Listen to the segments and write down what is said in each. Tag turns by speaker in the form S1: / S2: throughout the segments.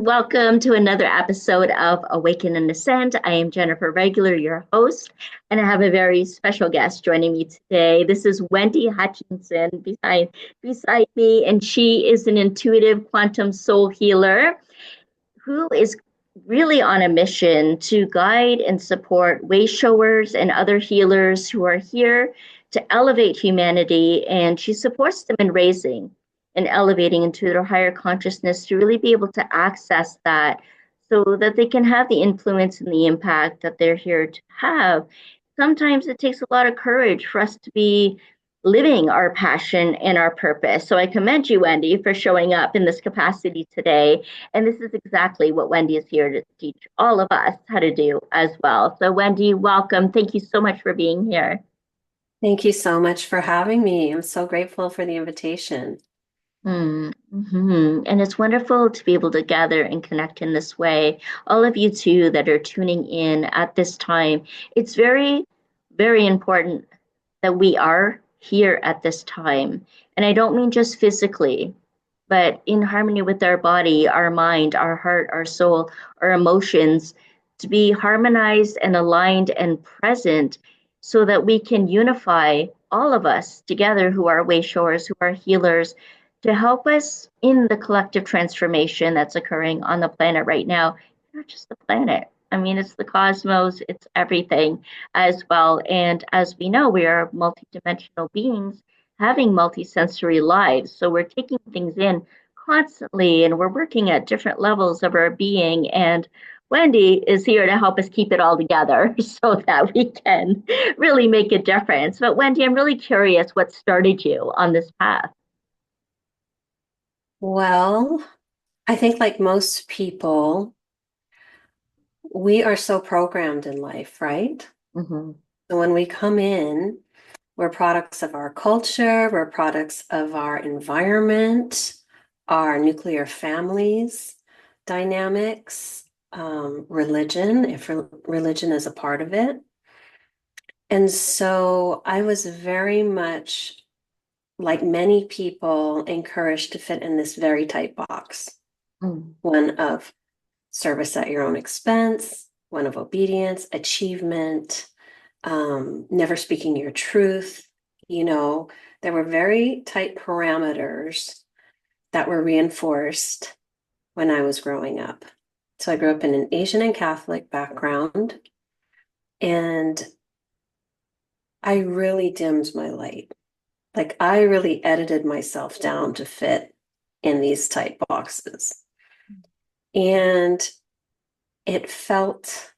S1: Welcome to another episode of Awaken and Ascend. I am Jennifer Regular, your host, and I have a very special guest joining me today. This is Wendy Hutchinson beside me, and she is an intuitive quantum soul healer who is really on a mission to guide and support wayshowers and other healers who are here to elevate humanity, and she supports them in raising and elevating into their higher consciousness to really be able to access that so that they can have the influence and the impact that they're here to have. Sometimes it takes a lot of courage for us to be living our passion and our purpose. So I commend you, Wendy, for showing up in this capacity today. And this is exactly what Wendy is here to teach all of us how to do as well. So, Wendy, welcome. Thank you so much for being here.
S2: Thank you so much for having me. I'm so grateful for the invitation.
S1: And it's wonderful to be able to gather and connect in this way. All of you too that are tuning in at this time, it's very, very important that we are here at this time. And I don't mean just physically, but in harmony with our body, our mind, our heart, our soul, our emotions, to be harmonized and aligned and present so that we can unify all of us together who are wayshowers, who are healers, to help us in the collective transformation that's occurring on the planet right now. Not just the planet. I mean, it's the cosmos, it's everything as well. And as we know, we are multidimensional beings having multisensory lives. So we're taking things in constantly and we're working at different levels of our being. And Wendy is here to help us keep it all together so that we can really make a difference. But Wendy, I'm really curious what started you on this path.
S2: Well, I think like most people, we are so programmed in life, right?
S1: Mm-hmm.
S2: So when we come in, we're products of our culture, we're products of our environment, our nuclear families, dynamics, religion, if religion is a part of it. And so I was very much, like many people, encouraged to fit in this very tight box.
S1: Mm.
S2: One of service at your own expense, one of obedience, achievement, never speaking your truth. You know, there were very tight parameters that were reinforced when I was growing up. So I grew up in an Asian and Catholic background, and I really dimmed my light. Like I really edited myself down to fit in these tight boxes. And it felt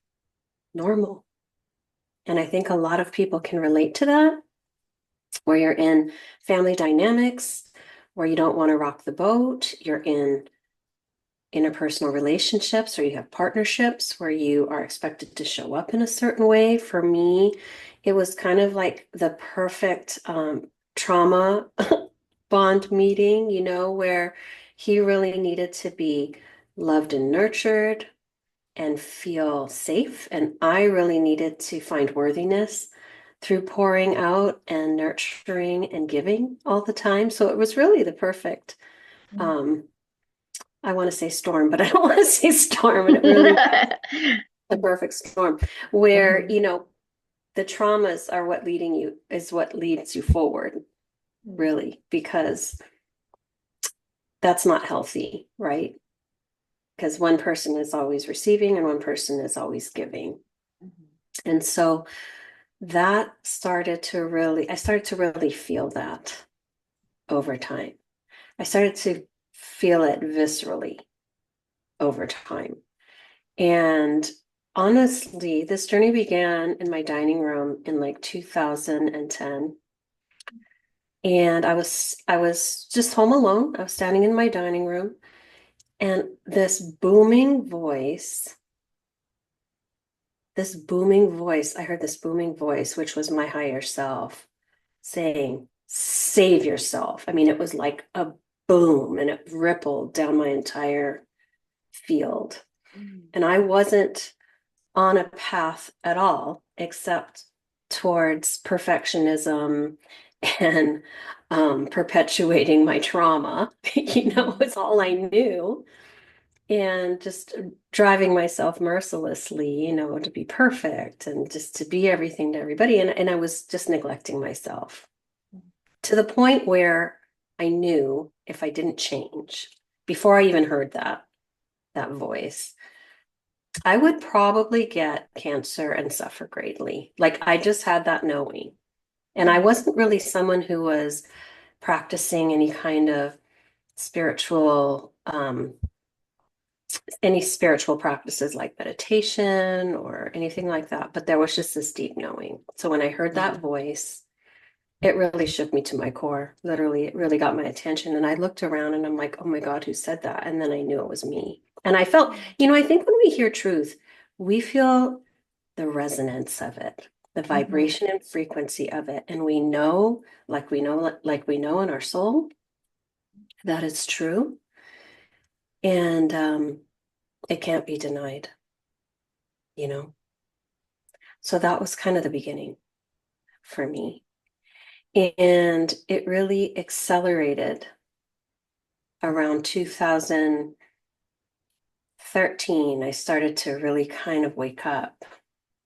S2: normal. And I think a lot of people can relate to that, where you're in family dynamics, where you don't want to rock the boat, you're in interpersonal relationships, or you have partnerships where you are expected to show up in a certain way. For me, it was kind of like the perfect trauma bond meeting, where he really needed to be loved and nurtured and feel safe. And I really needed to find worthiness through pouring out and nurturing and giving all the time. So it was really the perfect, um, I want to say storm, but I don't want to say storm. And it really was the perfect storm where,
S1: Mhm.
S2: the traumas are what leads you forward, really, because that's not healthy, right? Because one person is always receiving and one person is always giving. And so I started to really feel that over time. I started to feel it viscerally over time. And honestly, this journey began in my dining room in like 2010. And I was just home alone. I was standing in my dining room, and I heard this booming voice, which was my higher self saying, save yourself. I mean, it was like a boom, and it rippled down my entire field. And I wasn't on a path at all, except towards perfectionism and perpetuating my trauma, it's all I knew. and just driving myself mercilessly, to be perfect and just to be everything to everybody. And I was just neglecting myself to the point where I knew if I didn't change before I even heard that voice, I would probably get cancer and suffer greatly. Like I just had that knowing. And I wasn't really someone who was practicing any kind of spiritual any spiritual practices like meditation or anything like that, but there was just this deep knowing. So when I heard that voice, it really shook me to my core. Literally, it really got my attention. And I looked around and I'm like, oh my God, who said that? And then I knew it was me. And I felt, I think when we hear truth, we feel the resonance of it, the
S1: Mhm.
S2: vibration and frequency of it. And we know, like we know in our soul, that it's true. And it can't be denied, you know? So that was kind of the beginning for me. And it really accelerated around 2013. I started to really kind of wake up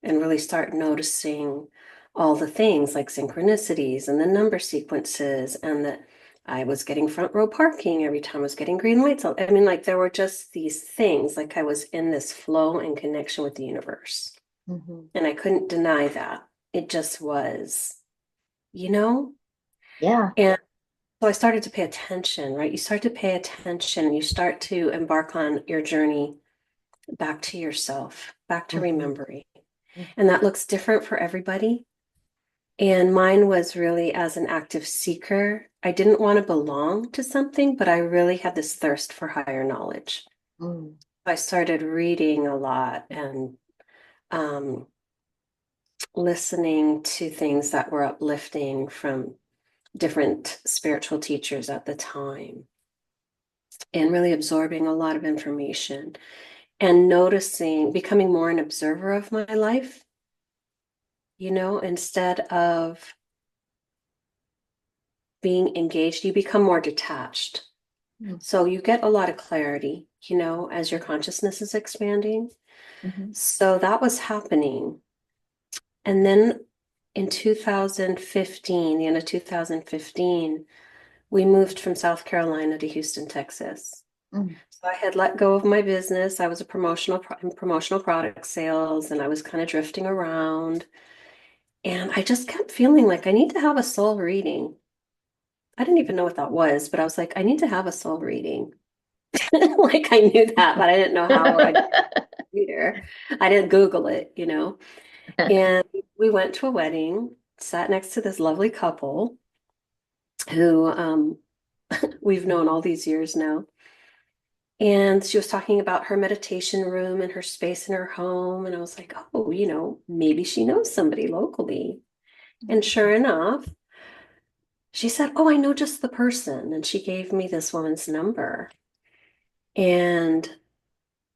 S2: and really start noticing all the things like synchronicities and the number sequences, and that I was getting front row parking every time I was getting green lights. I mean, like there were just these things, like I was in this flow and connection with the universe.
S1: Mhm.
S2: And I couldn't deny that. It just was, you know?
S1: Yeah.
S2: And so I started to pay attention, right? You start to pay attention, you start to embark on your journey back to yourself, back to
S1: Mhm.
S2: remembering. And
S1: Mhm.
S2: that looks different for everybody. And mine was really as an active seeker. I didn't want to belong to something, but I really had this thirst for higher knowledge.
S1: Mm.
S2: I started reading a lot and um, listening to things that were uplifting from different spiritual teachers at the time, and really absorbing a lot of information and noticing, becoming more an observer of my life, instead of being engaged, you become more detached.
S1: Mm.
S2: So you get a lot of clarity, as your consciousness is expanding.
S1: Mhm.
S2: So that was happening. And then in 2015, the end of 2015, we moved from South Carolina to Houston, Texas.
S1: Mm.
S2: So I had let go of my business. I was a promotional product sales, and I was kind of drifting around. And I just kept feeling like I need to have a soul reading. I didn't even know what that was, but I was like, I need to have a soul reading. Like I knew that, but I didn't know how I'd read her. I didn't Google it. And we went to a wedding, sat next to this lovely couple who we've known all these years now. And she was talking about her meditation room and her space in her home. And I was like, oh, maybe she knows somebody locally. And sure enough, she said, oh, I know just the person. And she gave me this woman's number. And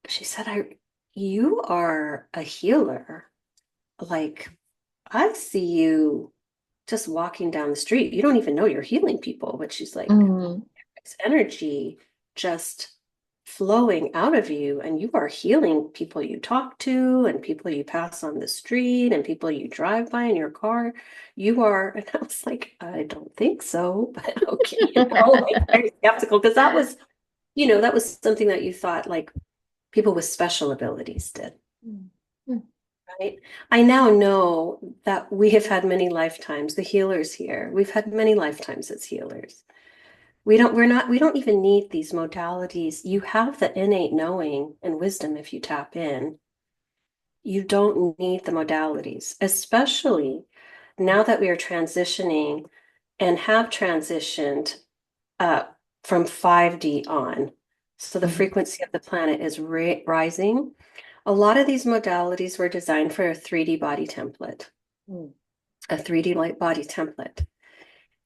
S2: she said, you are a healer. Like, I see you just walking down the street. You don't even know you're healing people. But she's like,
S1: Mm.
S2: it's energy just flowing out of you, and you are healing people you talk to and people you pass on the street and people you drive by in your car. You are, and I was like, I don't think so, but okay, like very skeptical, because that was something that you thought like people with special abilities did.
S1: Mm. Mm.
S2: Right. I now know that we have had many lifetimes, the healers here. We've had many lifetimes as healers. We don't even need these modalities. You have the innate knowing and wisdom if you tap in. You don't need the modalities, especially now that we are transitioning and have transitioned uh, from 5D on. So the
S1: Mhm.
S2: frequency of the planet is rising. A lot of these modalities were designed for a 3D body template,
S1: Mm.
S2: a 3D light body template.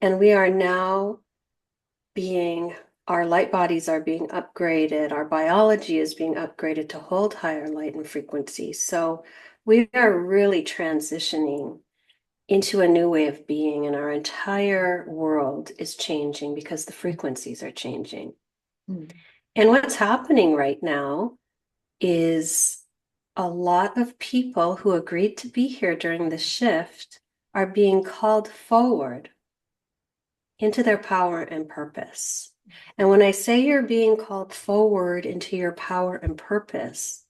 S2: And we are now our light bodies are being upgraded, our biology is being upgraded to hold higher light and frequency. So we are really transitioning into a new way of being, and our entire world is changing because the frequencies are changing.
S1: Mm.
S2: And what's happening right now is a lot of people who agreed to be here during the shift are being called forward into their power and purpose. And when I say you're being called forward into your power and purpose,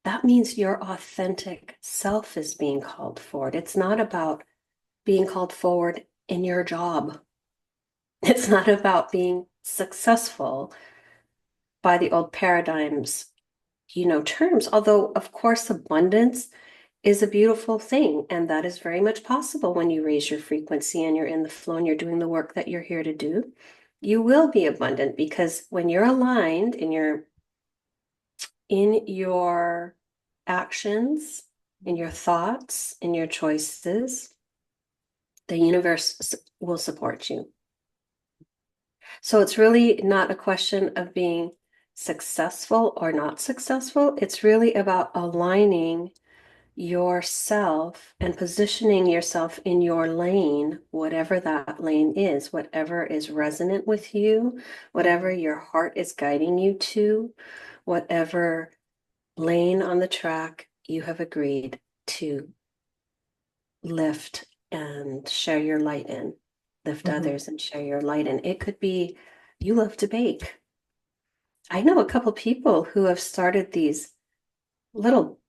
S2: that means your authentic self is being called forward. It's not about being called forward in your job. It's not about being successful by the old paradigms, terms. Although, of course, abundance is a beautiful thing. And that is very much possible when you raise your frequency and you're in the flow and you're doing the work that you're here to do. You will be abundant because when you're aligned in your actions, in your thoughts, in your choices, the universe will support you. So it's really not a question of being successful or not successful. It's really about aligning yourself and positioning yourself in your lane, whatever that lane is, whatever is resonant with you, whatever your heart is guiding you to, whatever lane on the track you have agreed to lift and share your light in, lift
S1: Mhm.
S2: others and share your light in. It could be you love to bake. I know a couple people who have started these little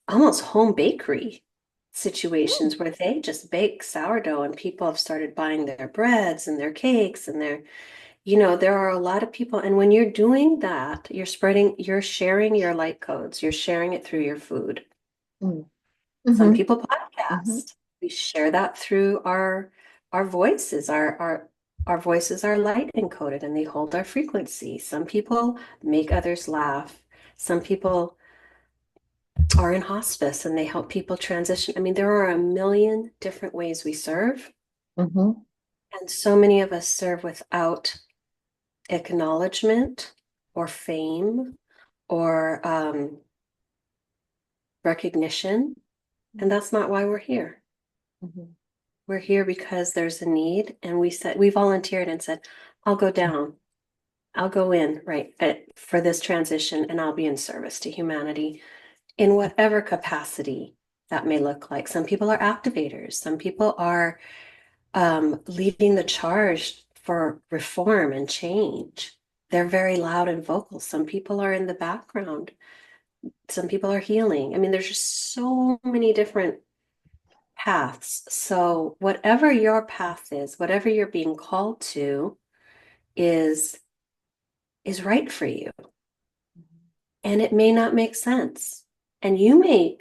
S2: almost home bakery
S1: Mm.
S2: situations where they just bake sourdough and people have started buying their breads and their cakes and there are a lot of people. And when you're doing that, you're sharing your light codes, you're sharing it through your food.
S1: Mm.
S2: Some
S1: Mhm.
S2: people
S1: Mhm.
S2: podcast. We share that through our voices. Our voices are light encoded and they hold our frequency. Some people make others laugh. Some people are in hospice and they help people transition. I mean, there are a million different ways we serve,
S1: Mhm.
S2: and so many of us serve without acknowledgement or fame or recognition. And that's not why we're here.
S1: Mhm.
S2: We're here because there's a need, and we volunteered and said, I'll go down. I'll go in, right, for this transition, and I'll be in service to humanity in whatever capacity that may look like. Some people are activators. Some people are leading the charge for reform and change. They're very loud and vocal. Some people are in the background. Some people are healing. I mean, there's just so many different paths. So whatever your path is, whatever you're being called to is is right for you. And it may not make sense. And you may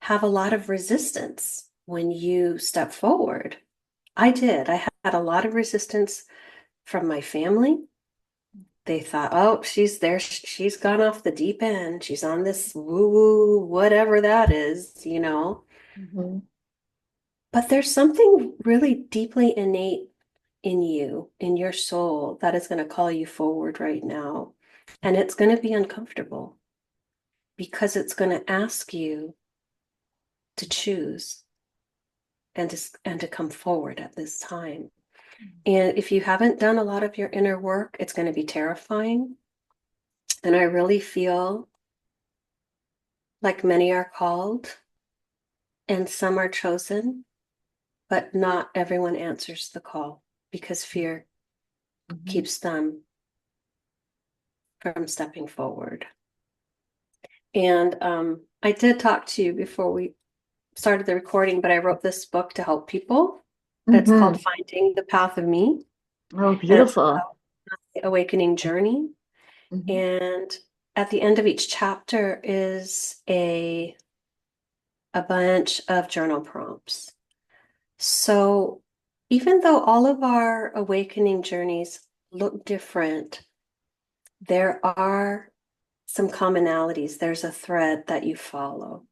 S2: have a lot of resistance when you step forward. I did. I had a lot of resistance from my family. They thought, oh, she's there. She's gone off the deep end. She's on this woo-woo, whatever that is.
S1: Mhm.
S2: But there's something really deeply innate in you, in your soul, that is going to call you forward right now. And it's going to be uncomfortable because it's going to ask you to choose and to come forward at this time. And if you haven't done a lot of your inner work, it's going to be terrifying. And I really feel like many are called and some are chosen, but not everyone answers the call because fear
S1: Mhm.
S2: keeps them from stepping forward. And I did talk to you before we started the recording, but I wrote this book to help people. It's called
S1: Mhm.
S2: Finding the Path of Me,
S1: Oh,
S2: and it's
S1: beautiful.
S2: about the awakening journey.
S1: Mhm.
S2: And at the end of each chapter is a bunch of journal prompts. So even though all of our awakening journeys look different, there are some commonalities. There's a thread that you follow.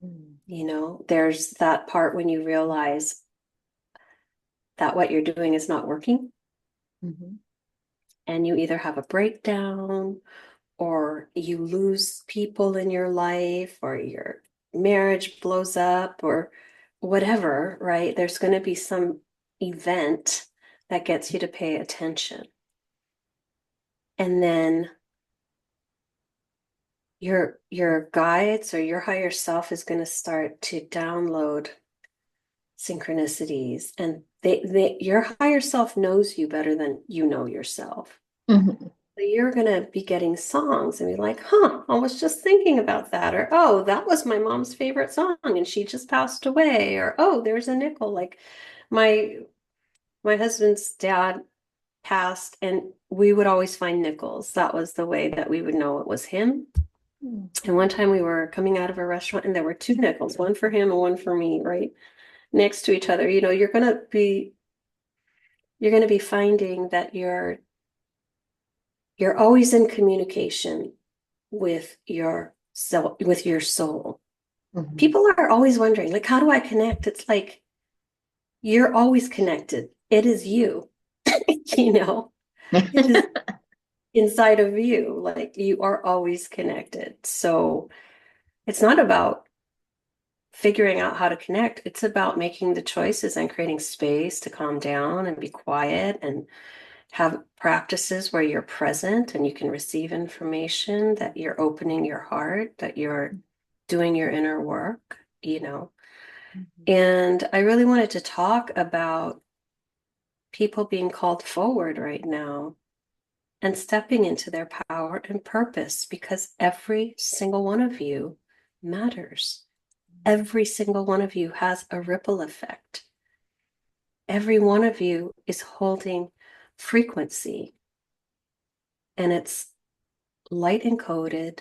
S1: Mhm.
S2: There's that part when you realize that what you're doing is not working,
S1: Mhm.
S2: and you either have a breakdown or you lose people in your life or your marriage blows up or whatever, right? There's going to be some event that gets you to pay attention. And then your guides or your higher self is going to start to download synchronicities, and your higher self knows you better than you know yourself.
S1: Mhm.
S2: So you're going to be getting songs and be like, huh, I was just thinking about that. Or, oh, that was my mom's favorite song and she just passed away. Or, oh, there's a nickel. Like my my husband's dad passed and we would always find nickels. That was the way that we would know it was him. And one time we were coming out of a restaurant and there were two nickels, one for him and one for me, right next to each other. You know, you're going to be finding that you're always in communication with your soul.
S1: Mhm.
S2: People are always wondering, like, how do I connect? It's like you're always connected. It is you, you know, it is inside of you. Like you are always connected. So it's not about figuring out how to connect. It's about making the choices and creating space to calm down and be quiet and have practices where you're present and you can receive information, that you're opening your heart, that you're doing your inner work, you know. And I really wanted to talk about people being called forward right now and stepping into their power and purpose because every single one of you matters. Every single one of you has a ripple effect. Every one of you is holding frequency and it's light encoded,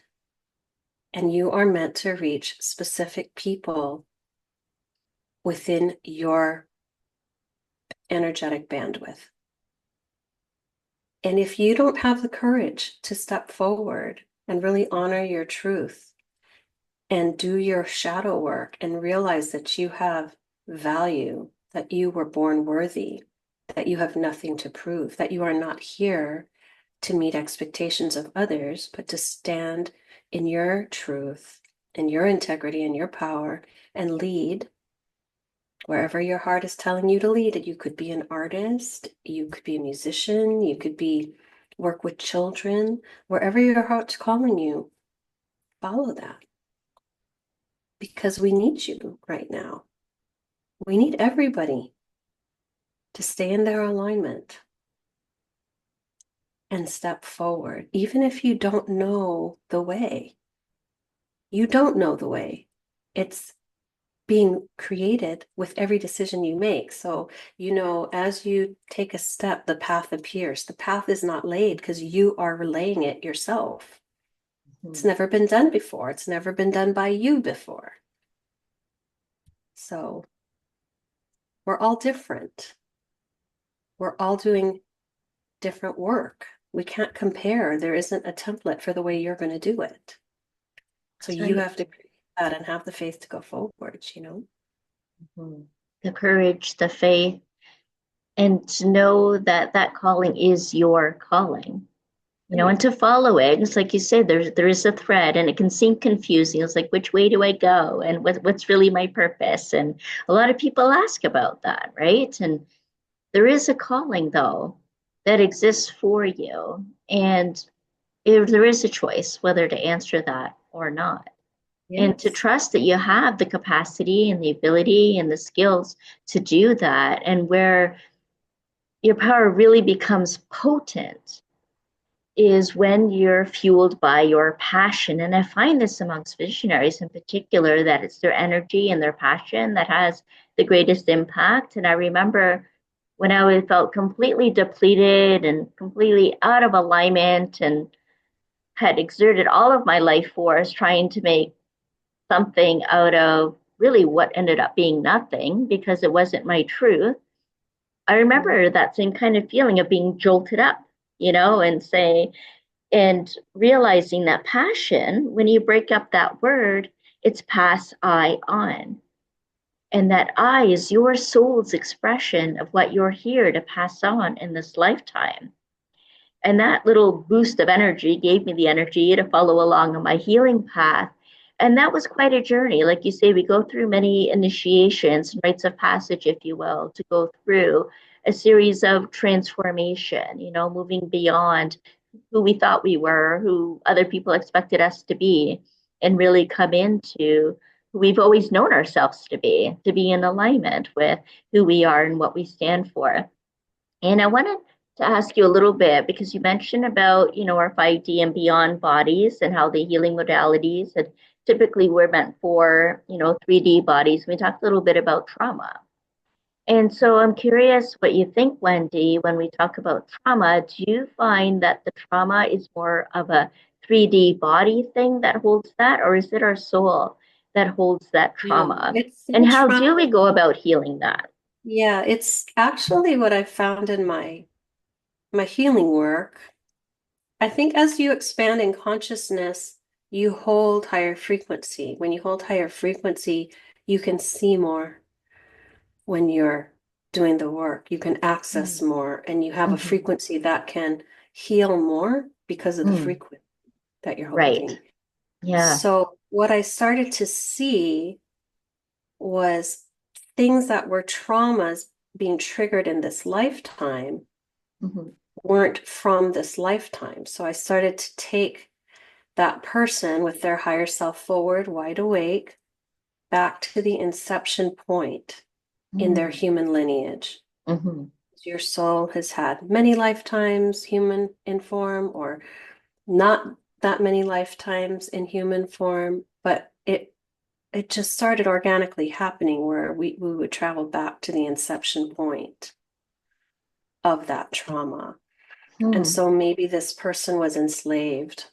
S2: and you are meant to reach specific people within your energetic bandwidth. And if you don't have the courage to step forward and really honor your truth and do your shadow work and realize that you have value, that you were born worthy, that you have nothing to prove, that you are not here to meet expectations of others, but to stand in your truth and your integrity and your power and lead wherever your heart is telling you to lead it. You could be an artist, you could be a musician, you could be work with children, wherever your heart's calling you, follow that because we need you right now. We need everybody to stay in their alignment and step forward, even if you don't know the way. You don't know the way. It's being created with every decision you make. So, you know, as you take a step, the path appears. The path is not laid because you are relaying it yourself. It's
S1: Mhm.
S2: never been done before. It's never been done by you before. So we're all different. We're all doing different work. We can't compare. There isn't a template for the way you're going to do it. So
S1: That's
S2: you
S1: right.
S2: have to create that and have the faith to go forward, you know?
S1: Mhm. The courage, the faith, and to know that that calling is your calling, and
S2: Right.
S1: to follow it. It's like you said, there is a thread, and it can seem confusing. It's like, which way do I go, and what's really my purpose? And a lot of people ask about that, right? And there is a calling though that exists for you, and there is a choice whether to answer that or not. And to
S2: Yes.
S1: trust that you have the capacity and the ability and the skills to do that, and where your power really becomes potent is when you're fueled by your passion. And I find this amongst visionaries in particular, that it's their energy and their passion that has the greatest impact. And I remember when I felt completely depleted and completely out of alignment and had exerted all of my life force trying to make something out of really what ended up being nothing because it wasn't my truth. I
S2: Mhm.
S1: remember that same kind of feeling of being jolted up, and say, and realizing that passion, when you break up that word, it's pass I on. And that I is your soul's expression of what you're here to pass on in this lifetime. And that little boost of energy gave me the energy to follow along on my healing path. And that was quite a journey. Like you say, we go through many initiations, rites of passage, if you will, to go through a series of transformation, moving beyond who we thought we were, who other people expected us to be, and really come into who we've always known ourselves to be in alignment with who we are and what we stand for. And I wanted to ask you a little bit because you mentioned about, our 5D and beyond bodies and how the healing modalities and typically we're meant for, 3D bodies. We talked a little bit about trauma. And so I'm curious what you think, Wendy, when we talk about trauma. Do you find that the trauma is more of a 3D body thing that holds that, or is it our soul that holds that
S2: No,
S1: trauma?
S2: it's
S1: And
S2: the
S1: how do
S2: trauma.
S1: we go about healing that?
S2: Yeah, it's actually what I found in my healing work. I think as you expand in consciousness, you hold higher frequency. When you hold higher frequency, you can see more when you're doing the work. You can access
S1: Mm,
S2: more, and you have a
S1: mhm,
S2: frequency that can heal more because of the
S1: mm,
S2: frequency that you're
S1: right.
S2: holding.
S1: Yeah.
S2: So, what I started to see was things that were traumas being triggered in this lifetime
S1: Mhm,
S2: weren't from this lifetime. So I started to take that person with their higher self forward, wide awake, back to the inception point in their
S1: mm,
S2: human lineage.
S1: mhm,
S2: Your soul has had many lifetimes human in form, or not that many lifetimes in human form, but it just started organically happening where we would travel back to the inception point of that trauma. And
S1: mm,
S2: so maybe this person was enslaved,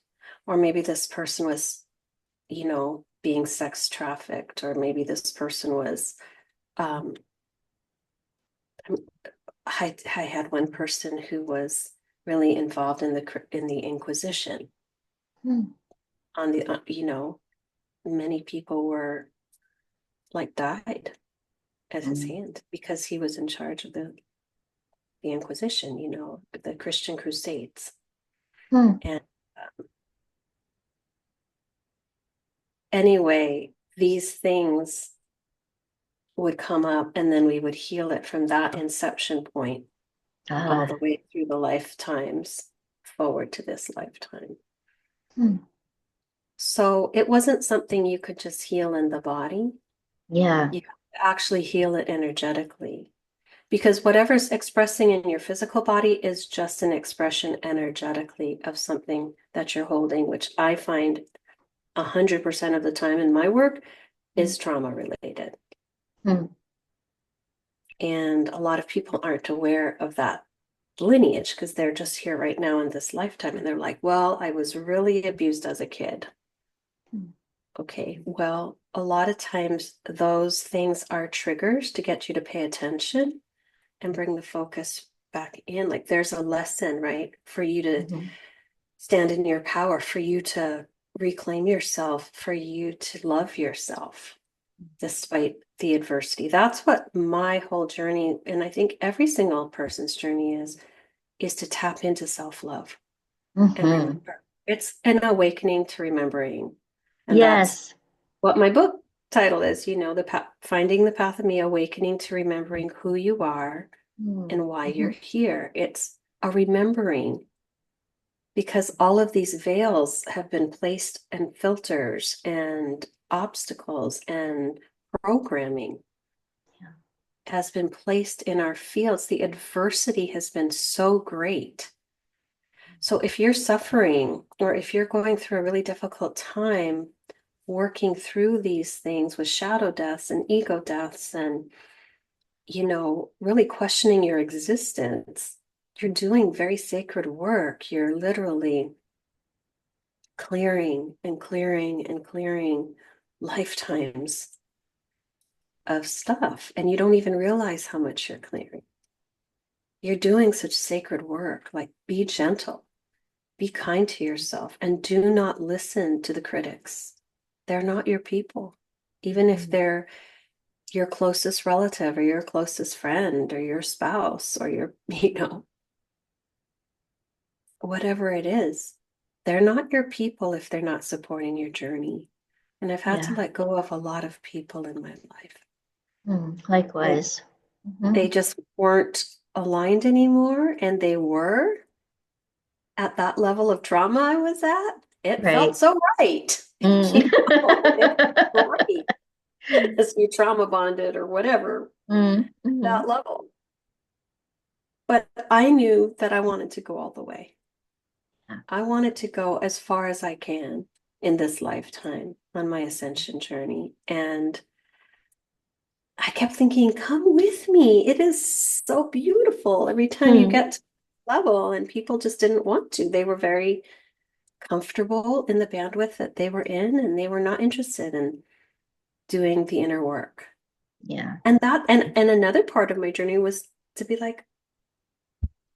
S2: or maybe this person was, being sex trafficked, or maybe this person was, um, I had one person who was really involved in the Inquisition.
S1: mm,
S2: On the, many people were like died at his
S1: mm,
S2: hand because he was in charge of the Inquisition, the Christian Crusades.
S1: mm.
S2: And anyway, these things would come up, and then we would heal it from that inception point all the
S1: Ah,
S2: way through the lifetimes forward to this lifetime.
S1: mm,
S2: So it wasn't something you could just heal in the body.
S1: yeah.
S2: You actually heal it energetically, because whatever's expressing in your physical body is just an expression energetically of something that you're holding, which I find 100% of the time in my work
S1: Mm,
S2: is trauma related.
S1: mm,
S2: And a lot of people aren't aware of that lineage because they're just here right now in this lifetime. And they're like, well, I was really abused as a kid.
S1: mm,
S2: Okay, well, a lot of times those things are triggers to get you to pay attention and bring the focus back in. Like there's a lesson, right? For you to
S1: mhm,
S2: stand in your power, for you to reclaim yourself, for you to love yourself despite the adversity. That's what my whole journey, and I think every single person's journey is to tap into self-love and
S1: mhm.
S2: remember. It's an awakening to remembering. And that's
S1: Yes.
S2: what my book title is, finding the path of me, awakening to remembering who you are
S1: Mm,
S2: and why you're
S1: mhm,
S2: here. It's a remembering because all of these veils have been placed and filters and obstacles and programming
S1: yeah.
S2: has been placed in our fields. The adversity has been so great. So if you're suffering or if you're going through a really difficult time working through these things with shadow deaths and ego deaths and, really questioning your existence, you're doing very sacred work. You're literally clearing and clearing and clearing lifetimes of stuff. And you don't even realize how much you're clearing. You're doing such sacred work. Like, be gentle, be kind to yourself, and do not listen to the critics. They're not your people. Even if
S1: Mm,
S2: they're your closest relative or your closest friend or your spouse or your, whatever it is, they're not your people if they're not supporting your journey. And I've had to
S1: yeah.
S2: let go of a lot of people in my life.
S1: Mm,
S2: And
S1: likewise.
S2: they
S1: Mhm,
S2: just weren't aligned anymore, and they were. at that level of trauma I was at, it felt
S1: Right.
S2: so right.
S1: Mm.
S2: It felt great as you trauma bonded or whatever,
S1: Mm. Mhm.
S2: that level. But I knew that I wanted to go all the way.
S1: Yeah.
S2: I wanted to go as far as I can in this lifetime on my ascension journey. And I kept thinking, come with me. It is so beautiful every time you
S1: Mm.
S2: get to the level. And people just didn't want to. They were very comfortable in the bandwidth that they were in, and they were not interested in doing the inner work.
S1: Yeah.
S2: And another part of my journey was to be like,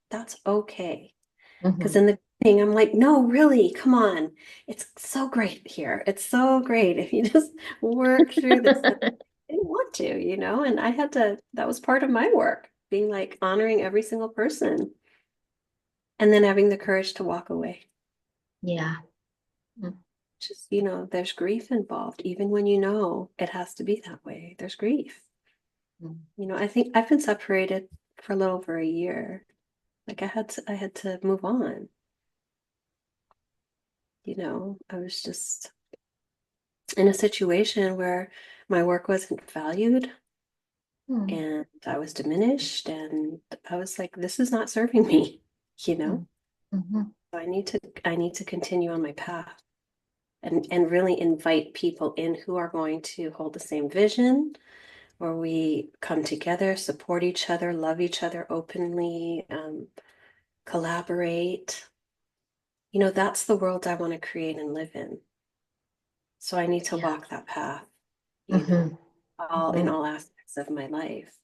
S2: that's okay. Because
S1: Mhm.
S2: in the beginning, I'm like, no, really, come on. It's so great here. It's so great if you just work through this. And I didn't want to, and I had to, that was part of my work, being like honoring every single person and then having the courage to walk away.
S1: Yeah. Mm.
S2: Just, there's grief involved, even when you know it has to be that way. There's grief.
S1: Mm.
S2: I think I've been separated for a little over a year. Like I had to move on. I was just in a situation where my work wasn't valued
S1: Mm.
S2: and I was diminished, and I was like, this is not serving me, you know?
S1: Mm. Mhm.
S2: So I need to continue on my path and really invite people in who are going to hold the same vision, where we come together, support each other, love each other openly, collaborate. That's the world I want to create and live in. So I need to
S1: Yeah.
S2: walk that path, you know,
S1: Mhm.
S2: all in
S1: Mhm.
S2: all aspects of my life.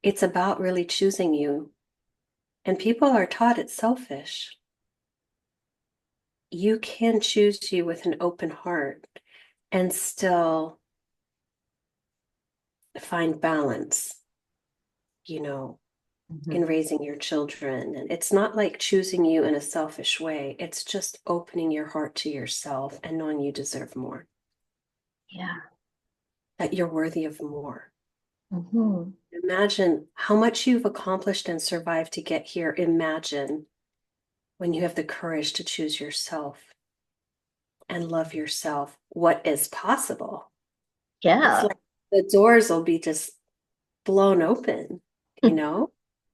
S2: It's about really choosing you. And people are taught it's selfish. You can choose you with an open heart and still find balance, you know, in
S1: Mhm.
S2: raising your children. And it's not like choosing you in a selfish way. It's just opening your heart to yourself and knowing you deserve more,
S1: Yeah.
S2: that you're worthy of more.
S1: Mhm.
S2: Imagine how much you've accomplished and survived to get here. Imagine when you have the courage to choose yourself and love yourself, what is possible. It's
S1: Yeah.
S2: like the doors will be just blown open,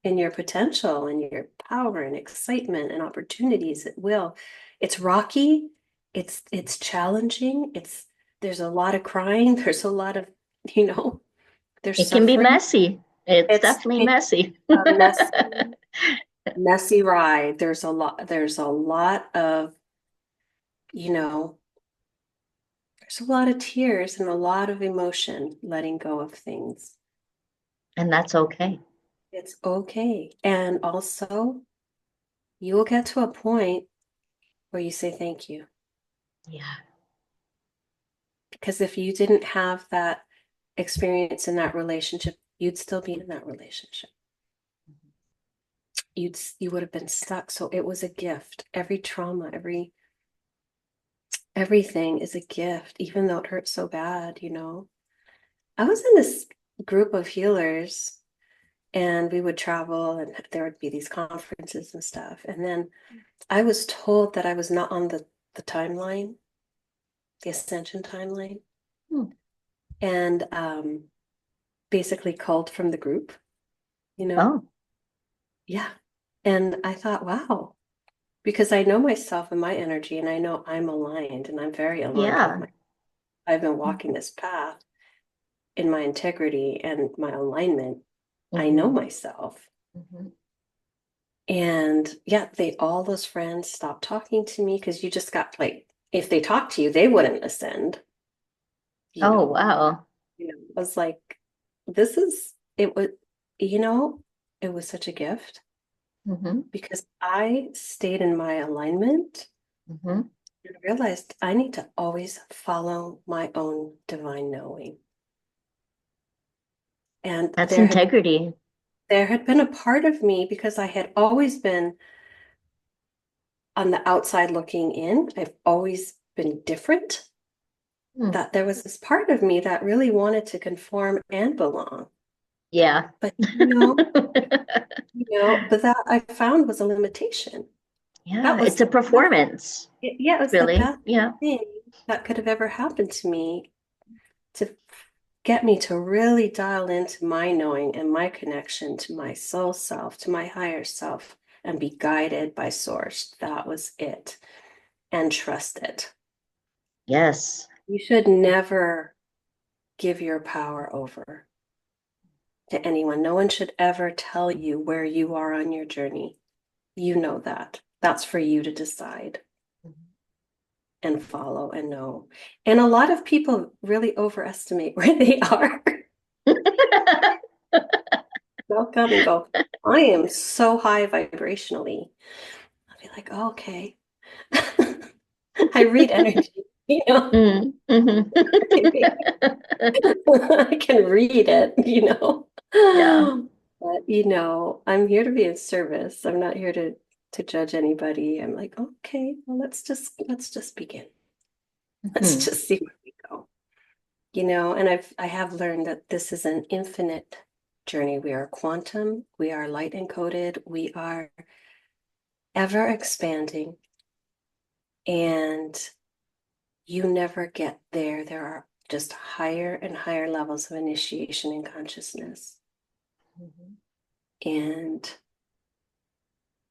S2: in your potential and your power and excitement and opportunities. It will. It's rocky, it's challenging, there's a lot of crying, there's a lot of, you know, there's
S1: It can be
S2: suffering.
S1: messy. It's
S2: It's
S1: definitely
S2: it's
S1: messy.
S2: a messy ride. There's a lot of, you know, there's a lot of tears and a lot of emotion letting go of things.
S1: And that's okay.
S2: It's okay. And also, you will get to a point where you say thank you.
S1: Yeah.
S2: Because if you didn't have that experience in that relationship, you'd still be in that relationship. You would have been stuck. So it was a gift. Every trauma, everything is a gift, even though it hurts so bad. I was in this group of healers, and we would travel and there would be these conferences and stuff. And then I was told that I was not on the timeline, the ascension timeline,
S1: Hmm.
S2: and basically called from the group, you know?
S1: Oh,
S2: Yeah. And I thought, wow, because I know myself and my energy, and I know I'm aligned, and I'm very aligned with
S1: yeah.
S2: my, I've been walking this path in my integrity and my alignment. I know
S1: Mm-hmm.
S2: myself.
S1: Mm-hmm.
S2: And yeah, all those friends stopped talking to me because you just got like, if they talked to you, they wouldn't ascend, you
S1: Oh,
S2: know.
S1: wow.
S2: I was like, this is, it was, you know, it was such a gift
S1: Mm-hmm.
S2: because I stayed in my alignment
S1: Mm-hmm.
S2: and realized I need to always follow my own divine knowing. And
S1: That's
S2: there had
S1: integrity.
S2: there had been a part of me, because I had always been on the outside looking in. I've always been different.
S1: Hmm.
S2: That there was this part of me that really wanted to conform and belong.
S1: Yeah.
S2: But but that I found was a limitation.
S1: Yeah,
S2: That
S1: it's
S2: was
S1: a performance,
S2: yeah, it was the
S1: really.
S2: best
S1: Yeah.
S2: thing that could have ever happened to me to get me to really dial into my knowing and my connection to my soul self, to my higher self, and be guided by source. That was it. And trust it.
S1: Yes.
S2: You should never give your power over to anyone. No one should ever tell you where you are on your journey. You know that. That's for you to decide and follow and know. And a lot of people really overestimate where they are. They'll come and go, I am so high vibrationally. I'll be like, oh, okay. I read energy, you know.
S1: Mm, mhm.
S2: I can read it, you know.
S1: Yeah.
S2: But I'm here to be of service. I'm not here to judge anybody. I'm like, okay, well, let's just begin. Let's
S1: Mhm.
S2: just see where we go. And I have learned that this is an infinite journey. We are quantum, we are light encoded, we are ever expanding, and you never get there. There are just higher and higher levels of initiation in consciousness.
S1: Mhm.
S2: And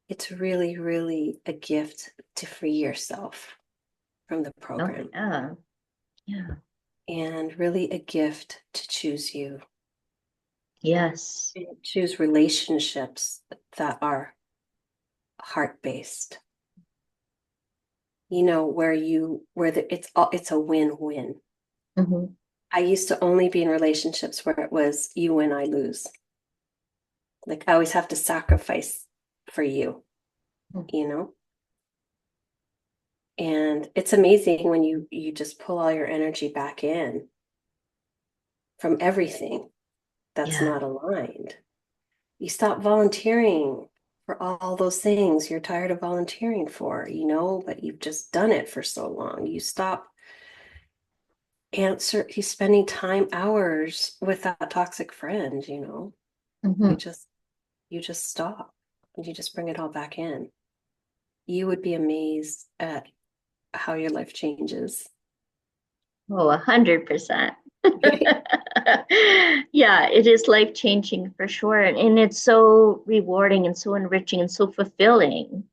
S2: it's really, really a gift to free yourself from the
S1: Oh,
S2: program,
S1: yeah. Yeah.
S2: and really a gift to choose you
S1: Yes.
S2: and choose relationships that are heart-based. It's a win-win.
S1: Hmm.
S2: I used to only be in relationships where it was you win, I lose. Like I always have to sacrifice for you, you know? And it's amazing when you just pull all your energy back in from everything that's
S1: Yeah.
S2: not aligned. You stop volunteering for all those things you're tired of volunteering for, but you've just done it for so long. He's spending time hours with that toxic friend, you
S1: Hmm.
S2: just you just stop and you just bring it all back in. You would be amazed at how your life changes.
S1: Oh, 100%. Yeah, it is life changing for sure. And it's so rewarding and so enriching and so fulfilling.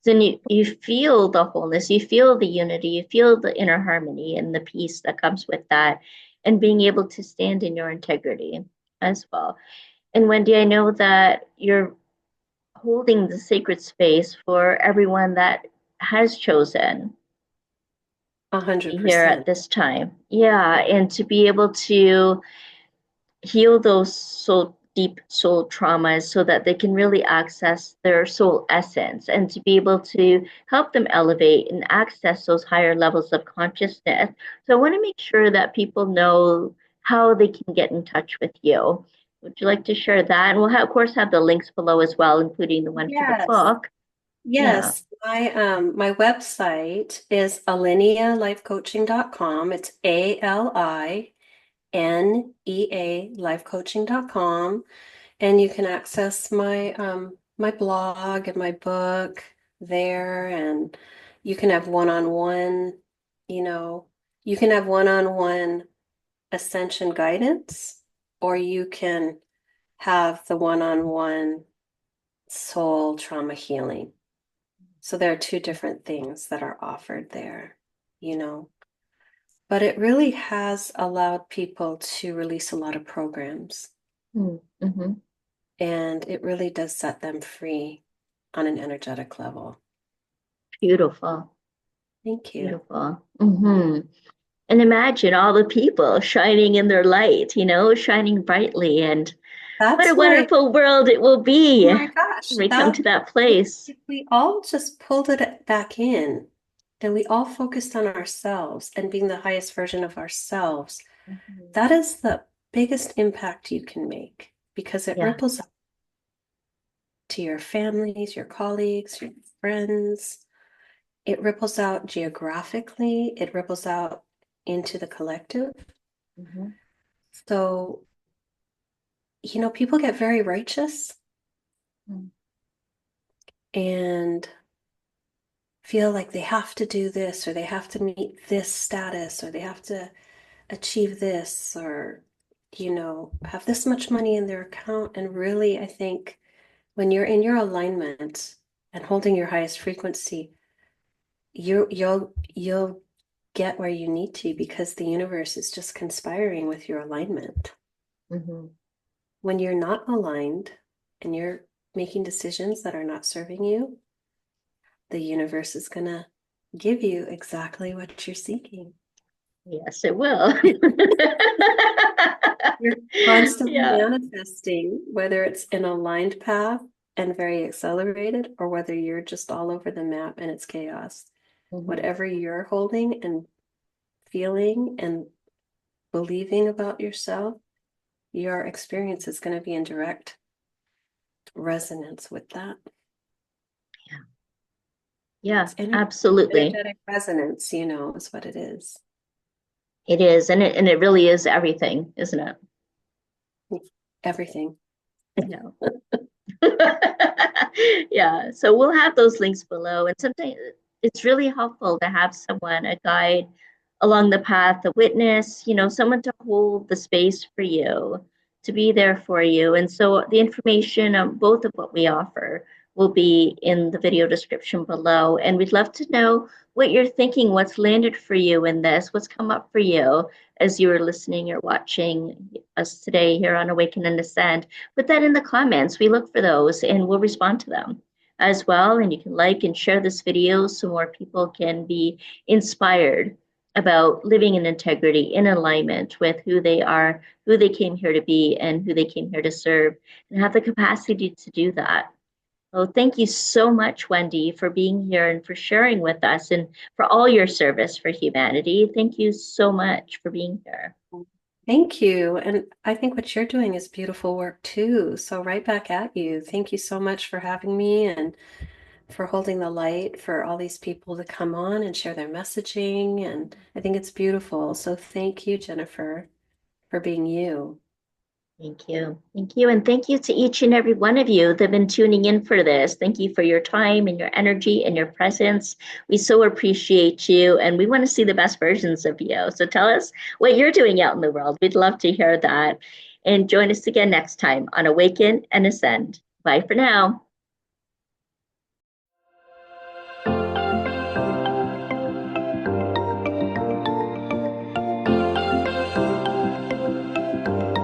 S1: Then you feel the wholeness, you feel the unity, you feel the inner harmony and the peace that comes with that, and being able to stand in your integrity as well. And Wendy, I know that you're holding the sacred space for everyone that has chosen
S2: A
S1: to
S2: hundred
S1: be here at
S2: percent.
S1: this time. Yeah, and to be able to heal those deep soul traumas so that they can really access their soul essence and to be able to help them elevate and access those higher levels of consciousness. So I want to make sure that people know how they can get in touch with you. Would you like to share that? And we'll of course have the links below as well, including the one for the
S2: Yes.
S1: book. Yeah.
S2: Yes, my website is alinealifecoaching.com. It's ALINEA lifecoaching.com, and you can access my blog and my book there, and you can have one-on-one, you know, you can have one-on-one ascension guidance, or you can have the one-on-one soul trauma healing. So there are two different things that are offered there, you know. But it really has allowed people to release a lot of programs,
S1: Mm-hmm.
S2: and it really does set them free on an energetic level.
S1: Beautiful.
S2: Thank you.
S1: Beautiful. Mm-hmm. And imagine all the people shining in their light, shining brightly. And what a
S2: That's why,
S1: wonderful world it will
S2: oh
S1: be
S2: my gosh,
S1: when we come
S2: that
S1: to that
S2: if,
S1: place.
S2: if we all just pulled it back in and we all focused on ourselves and being the highest version of ourselves,
S1: Mhm.
S2: that is the biggest impact you can make because it
S1: Yeah.
S2: ripples to your families, your colleagues, your friends. It ripples out geographically, it ripples out into the collective.
S1: Hmm.
S2: So, people get very righteous, and feel like they have to do this or they have to meet this status or they have to achieve this or, have this much money in their account. And really, I think when you're in your alignment and holding your highest frequency, you'll get where you need to because the universe is just conspiring with your alignment.
S1: Mm-hmm.
S2: When you're not aligned and you're making decisions that are not serving you, the universe is going to give you exactly what you're seeking.
S1: Yes, it will.
S2: You're constantly
S1: Yeah.
S2: manifesting, whether it's an aligned path and very accelerated, or whether you're just all over the map and it's chaos.
S1: Mm-hmm.
S2: Whatever you're holding and feeling and believing about yourself, your experience is going to be in direct resonance with that.
S1: Yeah. Yeah,
S2: It's
S1: absolutely.
S2: energetic resonance, is what it is.
S1: It is, and it really is everything, isn't it?
S2: Everything.
S1: I know. Yeah, so we'll have those links below. And sometimes it's really helpful to have someone, a guide along the path, a witness, someone to hold the space for you, to be there for you. And so the information on both of what we offer will be in the video description below. And we'd love to know what you're thinking, what's landed for you in this, what's come up for you as you were listening or watching us today here on Awaken and Ascend. Put that in the comments. We look for those and we'll respond to them as well. And you can like and share this video so more people can be inspired about living in integrity, in alignment with who they are, who they came here to be, and who they came here to serve, and have the capacity to do that. Well, thank you so much, Wendy, for being here and for sharing with us and for all your service for humanity. Thank you so much for being here.
S2: Thank you. And I think what you're doing is beautiful work too. So, right back at you. Thank you so much for having me and for holding the light for all these people to come on and share their messaging. And I think it's beautiful. So, thank you, Jennifer, for being you.
S1: Thank you. Thank you. And thank you to each and every one of you that have been tuning in for this. Thank you for your time and your energy and your presence. We so appreciate you and we want to see the best versions of you. So tell us what you're doing out in the world. We'd love to hear that. And join us again next time on Awaken and Ascend. Bye for now.